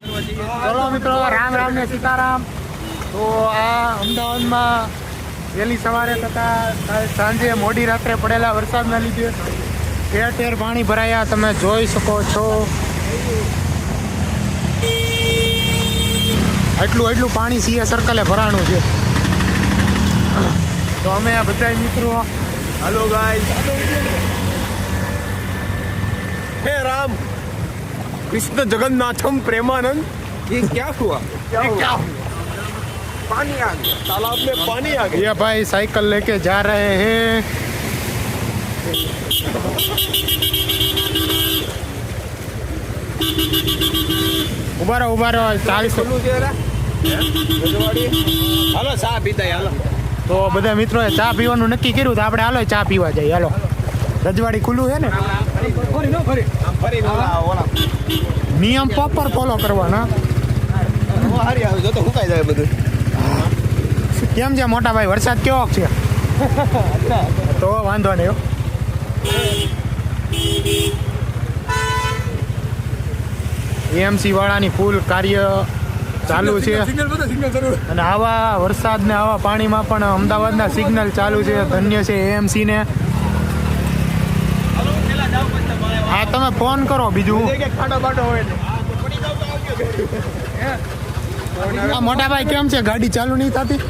ચલો મિત્રો, રામ રામ ને સીતારામ. તો આ અમદાવાદમાં વહેલી સવારે તથા સાંજે મોડી રાત્રે પડેલા વરસાદના લીધે ઠેર ઠેર પાણી ભરાયા, તમે જોઈ શકો છો. એટલું પાણી સીએ સર્કલે ભરાણું છે. તો અમે આ બધા મિત્રો, हेलो गाइस, हे राम कृष्ण जगन्नाथम प्रेमानंद, ये क्या हुआ? ये क्या हुआ? पानी आ गया, तालाब में पानी आ गया. ये भाई साइकिल लेके जा रहे हैं. उभा रहो 40. હાલો ચા પીતા હાલો. તો બધા મિત્રોએ ચા પીવાનું નક્કી કર્યું, તો આપણે હાલો ચા પીવા જઈએ. હાલો, રજવાડી ખુલ્લું છે ને, નિયમ પ્રોપર ફોલો કરવાના. હારી આવે જો તો સુકાઈ જાય બધું. કેમ છે મોટા ભાઈ, વરસાદ કેવો છે? તો વાંધો નહીં હો. એએમસી વાળાની ફૂલ કાર્ય ચાલુ છે, અને આવા વરસાદ ને આવા પાણીમાં પણ અમદાવાદના સિગ્નલ ચાલુ છે. ધન્ય છે એએમસી ને. હા, તમે ફોન કરો. બીજું મોટા ભાઈ કેમ છે, ગાડી ચાલુ નહીં થતી?